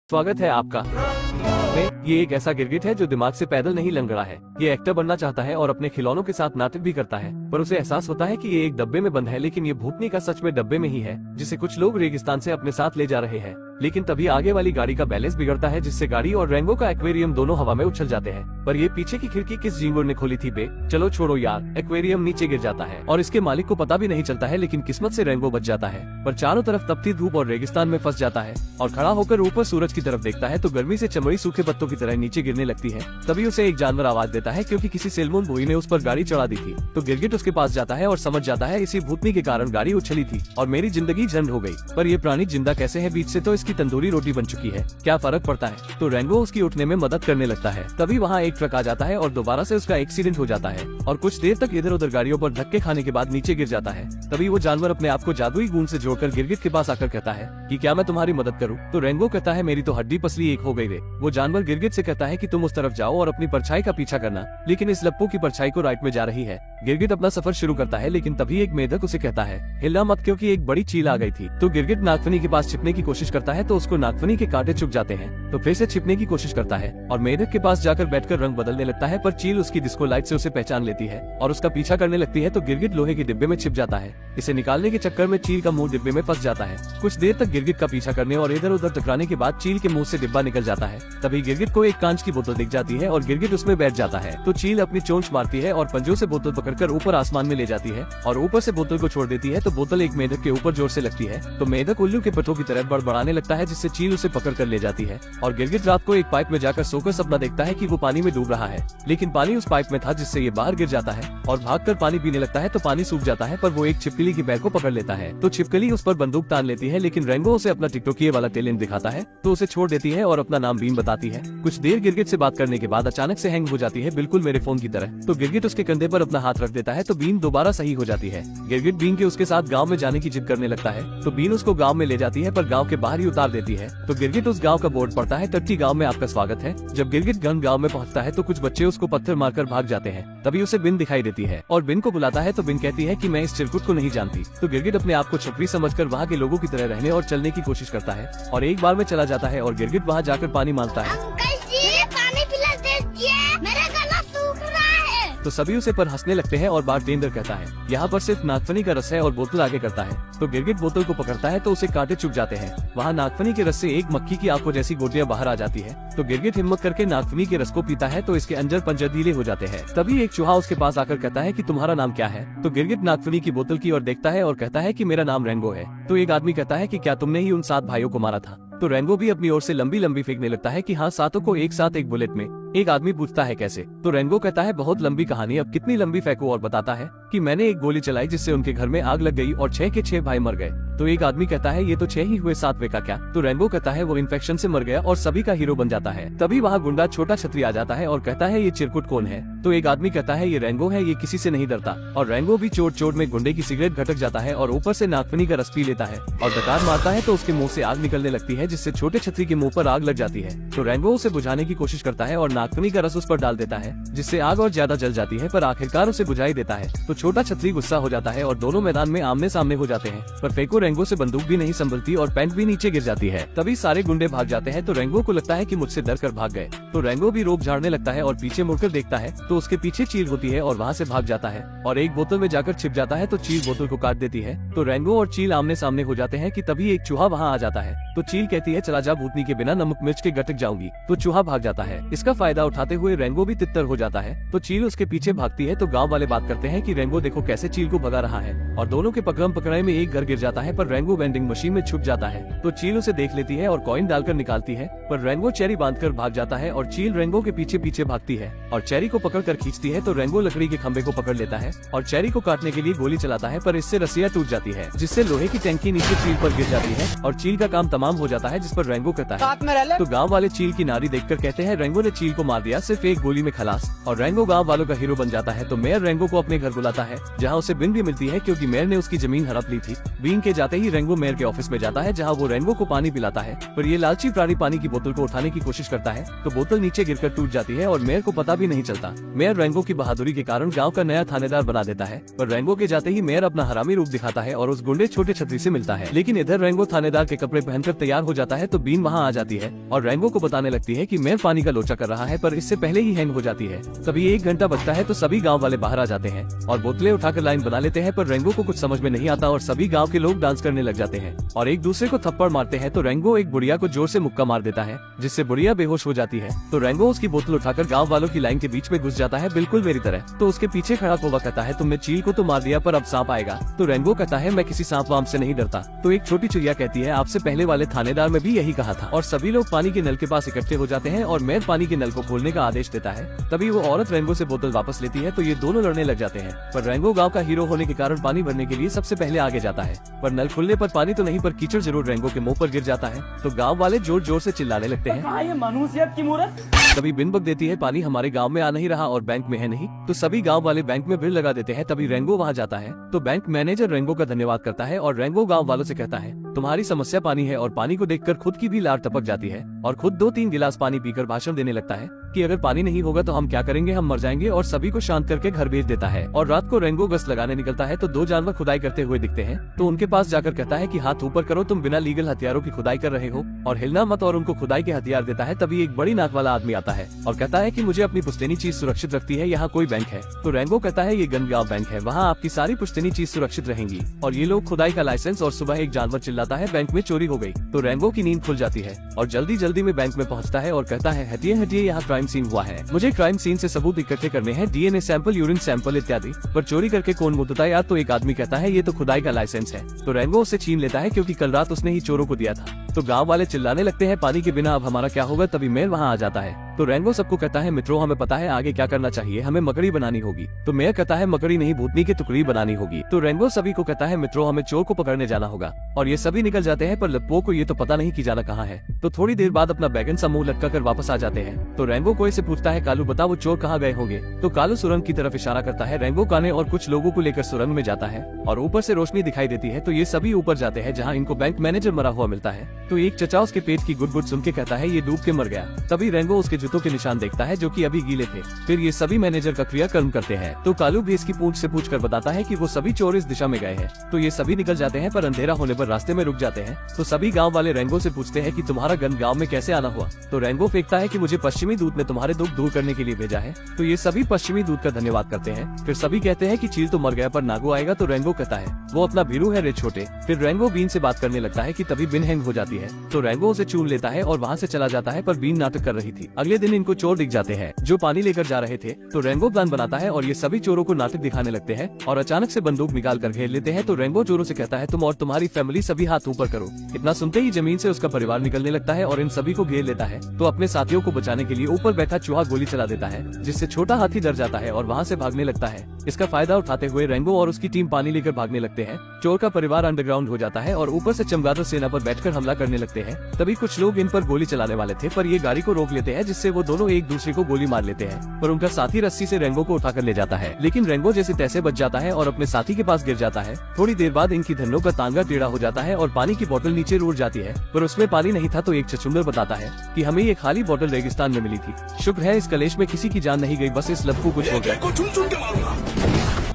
स्वागत है आपका में। ये एक ऐसा गिरगिट है जो दिमाग से पैदल नहीं लंगड़ा है। ये एक्टर बनना चाहता है और अपने खिलौनों के साथ नाटक भी करता है, पर उसे एहसास होता है कि ये एक डब्बे में बंद है, लेकिन ये भूतनी का सच में डब्बे में ही है, जिसे कुछ लोग रेगिस्तान से अपने साथ ले जा रहे हैं। लेकिन तभी आगे वाली गाड़ी का बैलेंस बिगड़ता है, जिससे गाड़ी और रेंगो का एक्वेरियम दोनों हवा में उछल जाते हैं। पर ये पीछे की खिड़की किस झिंगुर ने खोली थी बे? चलो छोड़ो यार, एक्वेरियम नीचे गिर जाता है और इसके मालिक को पता भी नहीं चलता है, लेकिन किस्मत से रेंगो बच जाता है। पर चारों तरफ तपती धूप और रेगिस्तान में फंस जाता है और खड़ा होकर ऊपर सूरज की तरफ देखता है तो गर्मी से चमड़ी सूखे पत्तों की तरह नीचे गिरने लगती है। तभी उसे एक जानवर आवाज देता है, क्योंकि किसी सेलमोन बोई ने उस पर गाड़ी चढ़ा दी थी। तो गिरगिट उसके पास जाता है और समझ जाता है इसी भूतनी के कारण गाड़ी उछली थी और मेरी जिंदगी झंड हो गई। पर ये प्राणी जिंदा कैसे है? बीच से तो इसकी तंदूरी रोटी बन चुकी है, क्या फर्क पड़ता है? तो रेंगो उसकी उठने में मदद करने लगता है। तभी वहाँ एक ट्रक आ जाता है और दोबारा से उसका एक्सीडेंट हो जाता है और कुछ देर तक इधर उधर गाड़ियों पर धक्के खाने के बाद नीचे गिर जाता है। तभी वो जानवर अपने आप को जादुई गूंद से जोड़कर गिरगिट के पास आकर कहता है कि क्या मैं तुम्हारी मदद करूं? तो रेंगो कहता है मेरी तो हड्डी पसली एक हो गई रे। वो जानवर गिरगिट से कहता है कि तुम उस तरफ जाओ और अपनी परछाई का पीछा करना, लेकिन इस लप्पू की परछाई को राइट में जा रही है। गिरगिट अपना सफर शुरू करता है, लेकिन तभी एक मेढक उसे कहता है हिलना मत, क्योंकि एक बड़ी चील आ गई थी। तो गिरगिट नागफनी के पास छिपने की कोशिश करता है तो उसको नागफनी के कांटे चुभ जाते हैं। तो फिर से छिपने की कोशिश करता है और मेढक के पास जाकर बैठकर रंग बदलने लगता है, पर चील उसकी डिस्को लाइट से उसे पहचान लेती है और उसका पीछा करने लगती है। तो गिरगिट लोहे के डिब्बे में छिप जाता है। इसे निकालने के चक्कर में चील का मुंह डिब्बे में फंस जाता है। कुछ देर तक गिरगिट का पीछा करने और इधर उधर टकराने के बाद चील के मुंह से डिब्बा निकल जाता है। तभी गिरगिट को एक कांच की बोतल दिख जाती है और गिरगिट उसमें बैठ जाता है। तो चील अपनी चोंच मारती है और पंजों से बोतल पकड़कर ऊपर आसमान में ले जाती है और ऊपर से बोतल को छोड़ देती है। तो बोतल एक मेढक के ऊपर जोर से लगती है तो मेढक उल्लू के पट्टों की तरह बड़बड़ाने लगता है, जिससे चील उसे पकड़ कर ले जाती है। और गिरगिट रात को एक पाइप में जाकर सोकर सपना देखता है कि वो पानी में डूब रहा है, लेकिन पानी उस पाइप में था, जिससे ये बाहर गिर जाता है और भागकर पानी पीने लगता है। तो पानी सूख जाता है, पर वो एक छिपकली की पैर को पकड़ लेता है। तो छिपकली उस पर बंदूक तान लेती है, लेकिन रेंगो उसे अपना टिकटोकिए वाला टैलेंट दिखाता है तो उसे छोड़ देती है और अपना नाम बीन बताती है। कुछ देर गिरगिट से बात करने के बाद अचानक से हैंग हो जाती है, बिल्कुल मेरे फोन की तरह। तो गिरगिट उसके कंधे पर अपना हाथ रख देता है तो बीन दोबारा सही हो जाती है। गिरगिट बीन के उसके साथ गाँव में जाने की जिद करने लगता है तो बीन उसको गाँव में ले जाती है, पर गाँव के बाहर ही उतार देती है। तो गिरगिट उस गाँव का बोर्ड पढ़ता है, टट्टी गाँव में आपका स्वागत है। जब गिरगिट गन गाँव में पहुँचता है तो कुछ बच्चे उसको पत्थर मारकर भाग जाते हैं। तभी उसे बिन दिखाई देती है और बिन को बुलाता है तो बिन कहती है कि मैं इस चिरकुट को नहीं जानती। तो गिरगिट अपने आप को छपरी समझकर वहाँ के लोगों की तरह रहने और चलने की कोशिश करता है और एक बार में चला जाता है और गिरगिट वहाँ जाकर पानी मांगता है। अंकल जी, पानी पिला दीजिए, मेरा गला सूख रहा है। तो सभी उसे पर हंसने लगते हैं और बारटेंडर कहता है यहाँ पर सिर्फ नागफनी का रस है और बोतल आगे करता है। तो गिरगिट बोतल को पकड़ता है तो उसे कांटे चुभ जाते हैं। वहाँ नागफनी के रस से एक मक्खी की आंखों जैसी गोटियां बाहर आ जाती है। तो गिरगिट हिम्मत करके नागफनी के रस को पीता है तो इसके अंजर पंजर ढीले हो जाते हैं। तभी एक चूहा उसके पास आकर कहता है कि तुम्हारा नाम क्या है? तो गिरगिट नागफनी की बोतल की ओर देखता है और कहता है कि मेरा नाम रेंगो है। तो एक आदमी कहता है कि क्या तुमने ही उन 7 भाइयों को मारा था? तो रेंगो भी अपनी ओर से लंबी लंबी फेंकने लगता है कि हाँ, 7 को एक साथ एक बुलेट में। एक आदमी पूछता है कैसे? तो रेंगो कहता है बहुत लंबी कहानी, अब कितनी लंबी फेंको, और बताता है कि मैंने एक गोली चलाई जिससे उनके घर में आग लग गई और 6 के 6 भाई मर गए। तो एक आदमी कहता है ये तो 6 ही हुए, 7वें का क्या? तो रेंगो कहता है वो इन्फेक्शन से मर गया और सभी का हीरो बन जाता है। तभी वहाँ गुंडा छोटा छतरी आ जाता है और कहता है ये चिरकुट कौन है? तो एक आदमी कहता है ये रेंगो है, ये किसी से नहीं डरता। और रेंगो भी चोट चोट में गुंडे की सिगरेट घटक जाता है और ऊपर से नागफनी का रस पी लेता है और डकार मारता है तो उसके मुंह से आग निकलने लगती है, जिससे छोटे छतरी के मुंह पर आग लग जाती है। तो रेंगो उसे बुझाने की कोशिश करता है और नागफनी का रस उस पर डाल देता है, जिससे आग और ज्यादा जल जाती है, पर आखिरकार उसे बुझा ही देता है। तो छोटा छतरी गुस्सा हो जाता है और दोनों मैदान में आमने सामने हो जाते हैं, पर फेंको रेंगो से बंदूक भी नहीं संभलती और पैंट भी नीचे गिर जाती है। तभी सारे गुंडे भाग जाते हैं तो रेंगो को लगता है कि मुझसे डर कर भाग गए। तो रेंगो भी रोप झाड़ने लगता है और पीछे मुड़कर देखता है तो उसके पीछे चील होती है और वहाँ से भाग जाता है और एक बोतल में जाकर छिप जाता है। तो चील बोतल को काट देती है तो रेंगो और चील आमने सामने हो जाते हैं कि तभी एक चूहा वहाँ आ जाता है। तो चील कहती है चला जा, भूतनी के बिना नमक मिर्च के गटक जाऊंगी। तो चूहा भाग जाता है। इसका फायदा उठाते हुए रेंगो भी तितर हो जाता है तो चील उसके पीछे भागती है। तो गाँव वाले बात करते हैं कि रेंगो देखो कैसे चील को भगा रहा है और दोनों के पकड़म पकड़ाई में एक घर गिर जाता है, पर रेंगो वेंडिंग मशीन में छुप जाता है। तो चील उसे देख लेती है और कॉइन डालकर निकालती है, पर रेंगो चेरी बांधकर भाग जाता है और चील रेंगो के पीछे पीछे भागती है और चेरी को पकड़कर खींचती है। तो रेंगो लकड़ी के खंबे को पकड़ लेता है और चेरी को काटने के लिए गोली चलाता है, पर इससे रस्सियां टूट जाती है, जिससे लोहे की टैंकी नीचे चील पर गिर जाती है और चील का काम तमाम हो जाता है, जिस पर रेंगो कहता है। तो गाँव वाले चील की नारी देखकर कहते हैं रेंगो ने चील को मार दिया सिर्फ एक गोली में खलास, और रेंगो गाँव वालों का हीरो बन जाता है। तो मेयर रेंगो को अपने घर बुलाता है, जहाँ उसे बिन भी मिलती है क्योंकि मेयर ने उसकी जमीन हड़प ली थी। बीन के जाते जाते ही रेंगो मेयर के ऑफिस में जाता है, जहाँ वो रेंगो को पानी पिलाता है। पर ये लालची प्राणी पानी की बोतल को उठाने की कोशिश करता है तो बोतल नीचे गिरकर टूट जाती है और मेयर को पता भी नहीं चलता। मेयर रेंगो की बहादुरी के कारण गाँव का नया थानेदार बना देता है। पर रेंगो के जाते ही मेयर अपना हरामी रूप दिखाता है और उस गुंडे छोटे छतरी से मिलता है। लेकिन इधर रेंगो थानेदार के कपड़े पहनकर तैयार हो जाता है तो बीन वहाँ आ जाती है और रेंगो को बताने लगती है कि मेयर पानी का लोचा कर रहा है, पर इससे पहले ही हैंग हो जाती है। तभी 1 घंटा बचता है तो सभी गाँव वाले बाहर आ जाते हैं और बोतलें उठाकर लाइन बना लेते हैं। पर रेंगो को कुछ समझ में नहीं आता और सभी गाँव के लोग डांस करने लग जाते हैं और एक दूसरे को थप्पड़ मारते हैं। तो रेंगो एक बुढ़िया को जोर से मुक्का मार देता है, जिससे बुढ़िया बेहोश हो जाती है। तो रेंगो उसकी बोतल उठाकर गाँव वालों की लाइन के बीच में घुस जाता है, बिल्कुल मेरी तरह। तो उसके पीछे खड़ा कौवा कहता है, तुमने चील को तो मार दिया पर अब सांप आएगा। तो रेंगो कहता है, मैं किसी सांप वाम से नहीं डरता। तो एक छोटी चिड़िया कहती है, आपसे पहले वाले थानेदार में भी यही कहा था। और सभी लोग पानी के नल के पास इकट्ठे हो जाते हैं और मेयर पानी के नल को खोलने का आदेश देता है। तभी वो औरत रेंगो से बोतल वापस लेती है तो ये दोनों लड़ने लग जाते हैं। पर रेंगो गाँव का हीरो होने के कारण पानी भरने के लिए सबसे पहले आगे जाता है। पर नल खुलने पर पानी तो नहीं, पर कीचड़ जरूर रेंगो के मुंह पर गिर जाता है। तो गाँव वाले जोर जोर से चिल्लाने लगते हैं, ये मनुष्यत की मूर्त। तभी बिन बक देती है, पानी हमारे गांव में आ नहीं रहा और बैंक में है नहीं। तो सभी गांव वाले बैंक में भीड़ लगा देते हैं। तभी रेंगो वहां जाता है तो बैंक मैनेजर रेंगो का धन्यवाद करता है और रेंगो गांव वालों से कहता है, तुम्हारी समस्या पानी है। और पानी को देखकर खुद की भी लार टपक जाती है और खुद 2-3 गिलास पानी पीकर भाषण देने लगता है कि अगर पानी नहीं होगा तो हम क्या करेंगे, हम मर जाएंगे। और सभी को शांत करके घर भेज देता है। और रात को रेंगो गश्त लगाने निकलता है तो 2 जानवर खुदाई करते हुए दिखते हैं। तो उनके पास जाकर कहता है कि हाथ ऊपर करो, तुम बिना लीगल हथियारों की खुदाई कर रहे हो और हिलना मत, और उनको खुदाई के हथियार देता है। तभी एक बड़ी नाक वाला आदमी आता है और कहता है कि मुझे अपनी पुश्तैनी चीज सुरक्षित रखती है, यहाँ कोई बैंक है। तो रेंगो कहता है, ये गनगांव बैंक है, वहाँ आपकी सारी पुश्तैनी चीज सुरक्षित रहेंगी। और ये लोग खुदाई का लाइसेंस। और सुबह एक जानवर चिल्लाता है, बैंक में चोरी हो गई। तो रेंगो की नींद खुल जाती है और जल्दी जल्दी में बैंक में पहुँचता है और कहता है, हटिए हटिए, यहाँ क्राइम सीन हुआ है, मुझे क्राइम सीन से सबूत इकट्ठे करने हैं, डीएनए सैंपल, यूरिन सैंपल इत्यादि। पर चोरी करके कौन मुद्दा यार। तो एक आदमी कहता है, ये तो खुदाई का लाइसेंस है। तो रेंगो उसे छीन लेता है क्योंकि कल रात उसने ही चोरों को दिया था। तो गांव वाले चिल्लाने लगते हैं, पानी के बिना अब हमारा क्या होगा। तभी मेयर वहां आ जाता है तो रेंगो सबको कहता है, मित्रों हमें पता है आगे क्या करना चाहिए, हमें मकड़ी बनानी होगी। तो मेयर कहता है, मकड़ी नहीं, भूतनी की टुकड़ी बनानी होगी। तो रेंगो सभी को कहता है, मित्रों हमें चोर को पकड़ने जाना होगा। और ये सभी निकल जाते हैं, पर लप्पो को ये तो पता नहीं कि जाना कहाँ है। तो थोड़ी देर बाद अपना बैगन सा मुंह लटका कर वापस आ जाते हैं। तो रेंगो कोई से पूछता है, कालू बता वो चोर कहाँ गए होंगे। तो कालू सुरंग की तरफ इशारा करता है। रेंगो काने और कुछ लोगों को लेकर सुरंग में जाता है और ऊपर से रोशनी दिखाई देती है। तो ये सभी ऊपर जाते हैं जहाँ इनको बैंक मैनेजर मरा हुआ मिलता है। तो एक चचा उसके पेट की गुड़गुड़ सुन के कहता है, ये डूब के मर गया। तभी रेंगो उसके जूतों के निशान देखता है जो कि अभी गीले थे। फिर ये सभी मैनेजर का क्रियाकर्म करते हैं। तो कालू भी इसकी पूंछ से पूछकर बताता है कि वो सभी चोर इस दिशा में गए हैं। तो ये सभी निकल जाते हैं, पर अंधेरा होने पर रास्ते में रुक जाते हैं। तो सभी गांव वाले रेंगो से पूछते हैं कि तुम्हारा गन गांव में कैसे आना हुआ। तो रेंगो फेंकता है कि मुझे पश्चिमी दूत ने तुम्हारे दुख दूर करने के लिए भेजा है। तो ये सभी पश्चिमी दूत का धन्यवाद करते हैं। फिर सभी कहते हैं कि चील तो मर गया पर नागो आएगा। तो रेंगो कहता है, वो अपना भीरू है रे छोटे। फिर रेंगो बीन से बात करने लगता है कि तभी बिन हैंग हो जाती है। तो रेंगो उसे चूम लेता है और वहाँ से चला जाता है, पर बीन नाटक कर रही थी। अगले दिन इनको चोर दिख जाते हैं जो पानी लेकर जा रहे थे। तो रेंगो प्लान बनाता है और ये सभी चोरों को नाटक दिखाने लगते हैं और अचानक से बंदूक निकाल कर घेर लेते हैं। तो रेंगो चोरों से कहता है, तुम और तुम्हारी फैमिली सभी हाथ ऊपर करो। इतना सुनते ही जमीन से उसका परिवार निकलने लगता है और इन सभी को घेर लेता है। तो अपने साथियों को बचाने के लिए ऊपर बैठा चूहा गोली चला देता है, जिससे छोटा हाथी डर जाता है और वहाँ से भागने लगता है। इसका फायदा उठाते हुए रेंगो और उसकी टीम पानी लेकर भागने लगते हैं। चोर का परिवार अंडरग्राउंड हो जाता है और ऊपर से चमगादड़ सेना पर बैठकर हमला करने लगते हैं। तभी कुछ लोग इन पर गोली चलाने वाले थे, पर ये गाड़ी को रोक लेते हैं, जिससे वो दोनों एक दूसरे को गोली मार लेते हैं। पर उनका साथी रस्सी से रेंगो को उठाकर ले जाता है, लेकिन रेंगो जैसे तैसे बच जाता है और अपने साथी के पास गिर जाता है। थोड़ी देर बाद इनकी धन्नों का तांगा टेढ़ा हो जाता है और पानी की बोतल नीचे रुड़ जाती है, पर उसमें पानी नहीं था। तो एक छछूंदर बताता है कि हमें ये खाली बोतल रेगिस्तान में मिली थी। शुक्र है इस कलेश में किसी की जान नहीं गई, बस इस लप्पू कुछ हो गया।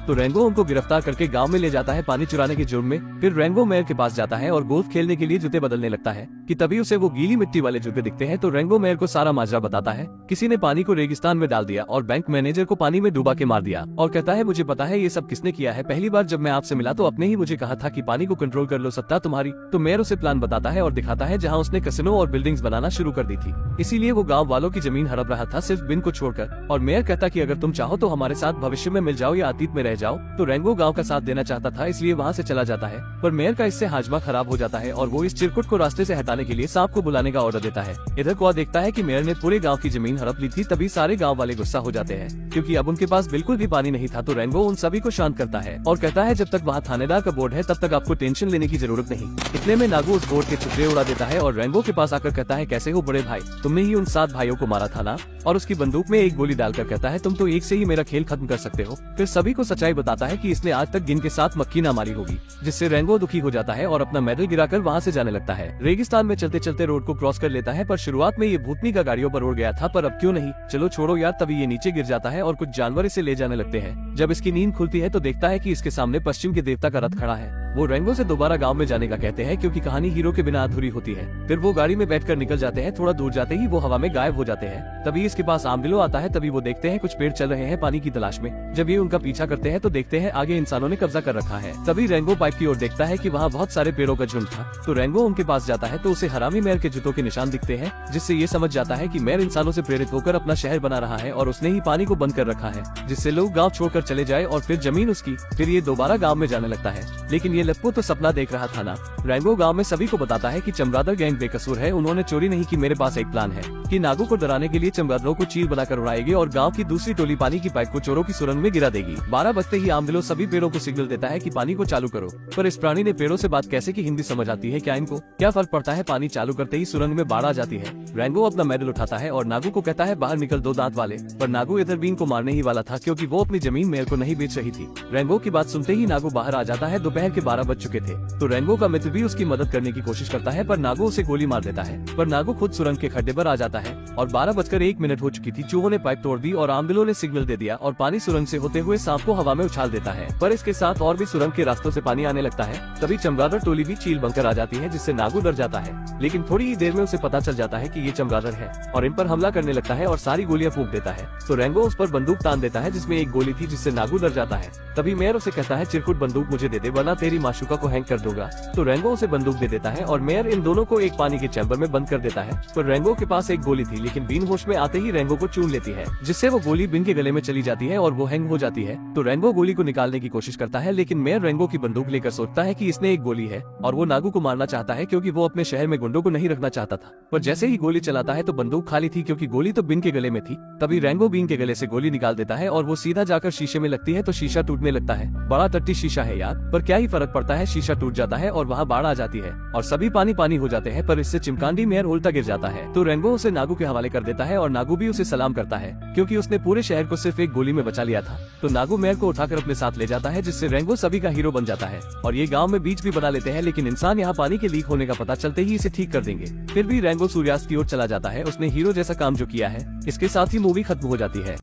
तो रेंगो उनको गिरफ्तार करके गांव में ले जाता है पानी चुराने के जुर्म में। फिर रेंगो मेयर के पास जाता है और गोल्फ खेलने के लिए जूते बदलने लगता है कि तभी उसे वो गीली मिट्टी वाले जूते दिखते हैं। तो रेंगो मेयर को सारा माजरा बताता है, किसी ने पानी को रेगिस्तान में डाल दिया और बैंक मैनेजर को पानी में डुबा के मार दिया। और कहता है, मुझे पता है ये सब किसने किया है। पहली बार जब मैं आपसे मिला तो आपने ही मुझे कहा था कि पानी को कंट्रोल कर लो, सत्ता तुम्हारी। तो मेयर उसे प्लान बताता है और दिखाता है जहाँ उसने कैसिनो और बिल्डिंग्स बनाना शुरू कर दी थी। इसीलिए वो गाँव वालों की जमीन हड़प रहा था, सिर्फ बिन को छोड़कर। और मेयर कहता कि अगर तुम चाहो तो हमारे साथ भविष्य में मिल जाओ या अतीत में रह जाओ। तो रेंगो गांव का साथ देना चाहता था, इसलिए वहां से चला जाता है। पर मेयर का इससे हाजमा खराब हो जाता है और वो इस चिरकुट को रास्ते से हटाने के लिए सांप को बुलाने का ऑर्डर देता है। इधर कौआ देखता है कि मेयर ने पूरे गांव की जमीन हड़प ली थी। तभी सारे गांव वाले गुस्सा हो जाते हैं क्योंकि अब उनके पास बिल्कुल भी पानी नहीं था। तो रेंगो उन सभी को शांत करता है और कहता है, जब तक वहाँ थानेदार का बोर्ड है तब तक आपको टेंशन लेने की जरूरत नहीं। इतने में नागू उस बोर्ड के छुट्टे उड़ा देता है और रेंगो के पास आकर कहता है, कैसे हो बड़े भाई, तुमने ही उन 7 भाइयों को मारा था ना। और उसकी बंदूक में एक गोली डालकर कहता है, तुम तो एक से ही मेरा खेल खत्म कर सकते हो। फिर सभी को सच्चाई सच्चाई बताता है कि इसने आज तक गिन के साथ मक्खी ना मारी होगी, जिससे रेंगो दुखी हो जाता है और अपना मेडल गिराकर वहाँ से जाने लगता है। रेगिस्तान में चलते चलते रोड को क्रॉस कर लेता है, पर शुरुआत में ये भूतनी का गाड़ियों पर उड़ गया था, पर अब क्यों नहीं, चलो छोड़ो यार। तभी ये नीचे गिर जाता है और कुछ जानवर इसे ले जाने लगते हैं। जब इसकी नींद खुलती है तो देखता है कि इसके सामने पश्चिम के देवता का रथ खड़ा है। वो रेंगो से दोबारा गांव में जाने का कहते हैं, क्योंकि कहानी हीरो के बिना अधूरी होती है। फिर वो गाड़ी में बैठकर निकल जाते हैं। थोड़ा दूर जाते ही वो हवा में गायब हो जाते हैं। तभी इसके पास आर्मडिलो आता है। तभी वो देखते हैं कुछ पेड़ चल रहे हैं पानी की तलाश में। जब ये उनका पीछा करते हैं तो देखते हैं आगे इंसानों ने कब्जा कर रखा है। तभी रेंगो पाइप की ओर देखता है कि वहाँ बहुत सारे पेड़ों का झुंड था। तो रेंगो उनके पास जाता है तो उसे हरामी मेयर के जूतों के निशान दिखते हैं, जिससे ये समझ जाता है कि मेयर इंसानों से प्रेरित होकर अपना शहर बना रहा है और उसने ही पानी को बंद कर रखा है, जिससे लोग गाँव छोड़कर चले जाए और फिर जमीन उसकी। फिर ये दोबारा गाँव में जाने लगता है, लेकिन ये लप्पू तो सपना देख रहा था ना। रेंगो गांव में सभी को बताता है कि चमगादड़ गैंग बेकसूर है, उन्होंने चोरी नहीं की। मेरे पास एक प्लान है कि नागू को डराने के लिए चमगादड़ों को चील बनाकर उड़ाएगी और गांव की दूसरी टोली पानी की पाइप को चोरों की सुरंग में गिरा देगी। 12 बजते ही आर्मडिलो सभी पेड़ों को सिग्नल देता है कि पानी को चालू करो, पर इस प्राणी ने पेड़ों से बात कैसे की हिंदी समझ आती है क्या इनको? क्या फर्क पड़ता है, पानी चालू करते ही सुरंग में बाढ़ आ जाती है। रेंगो अपना मेडल उठाता है और नागू को कहता है बाहर निकल दो दांत वाले, पर नागू इधर बीन को मारने ही वाला था, क्योंकि वो अपनी जमीन मेयर को नहीं बेच रही थी। रेंगो की बात सुनते ही नागू बाहर आ जाता है। दोपहर के 12 बज चुके थे, तो रेंगो का मित्र भी उसकी मदद करने की कोशिश करता है, पर नागू उसे गोली मार देता है। पर नागू खुद सुरंग के खड्डे पर आ जाता है और 12:01 हो चुकी थी। चूहों ने पाइप तोड़ दी और आर्मडिलो ने सिग्नल दे दिया और पानी सुरंग से होते हुए सांप को हवा में उछाल देता है। पर इसके साथ और भी सुरंग के रास्तों से पानी आने लगता है। तभी चमगादड़ टोली भी चील बनकर आ जाती है, जिससे नागू डर जाता है। लेकिन थोड़ी ही देर में उसे पता चल जाता है कि ये चमगादड़ है और इन पर हमला करने लगता है और सारी गोलियां फूंक देता है। तो रेंगो उस पर बंदूक तान देता है, जिसमें एक गोली थी, जिससे नागू डर जाता है। तभी मेयर उसे कहता है चिरकुट बंदूक मुझे दे दे, वरना तेरी माशूका को हैंग कर दूंगा। तो रेंगो उसे बंदूक दे देता है और मेयर इन दोनों को एक पानी के चैम्बर में बंद कर देता है। पर रेंगो के पास एक गोली थी, लेकिन बीन होश में आते ही रेंगो को चूम लेती है, जिससे वो गोली बिन के गले में चली जाती है और वो हैंग हो जाती है। तो रेंगो गोली को निकालने की कोशिश करता है, लेकिन मेयर रेंगो की बंदूक लेकर सोचता है कि इसने एक गोली है और वो नागू को मारना चाहता है, क्योंकि वो अपने शहर में गुंडों को नहीं रखना चाहता था। पर जैसे ही गोली चलाता है तो बंदूक खाली थी, क्योंकि गोली तो बिन के गले में थी। तभी रेंगो बीन के गले से गोली निकाल देता है और वो सीधा जाकर शीशे में लगती है, तो शीशा टूटने लगता है। बड़ा टट्टी शीशा है यार, पर क्या ही फर्क पड़ता है, शीशा टूट जाता है और वहाँ बाढ़ आ जाती है और सभी पानी पानी हो जाते हैं। पर इससे चिमकांडी मेयर उल्टा गिर जाता है। तो रेंगो उसे नागू के हवाले कर देता है और नागू भी उसे सलाम करता है, क्योंकि उसने पूरे शहर को सिर्फ एक गोली में बचा लिया था। तो नागू मेयर को उठाकर अपने साथ ले जाता है, जिससे रेंगो सभी का हीरो बन जाता है और ये गांव में बीच भी बना लेते हैं। लेकिन इंसान यहाँ पानी के लीक होने का पता चलते ही इसे ठीक कर देंगे। फिर भी रेंगो सूर्यास्त की ओर चला जाता है। उसने हीरो जैसा काम जो किया है, इसके साथ ही मूवी खत्म हो जाती है।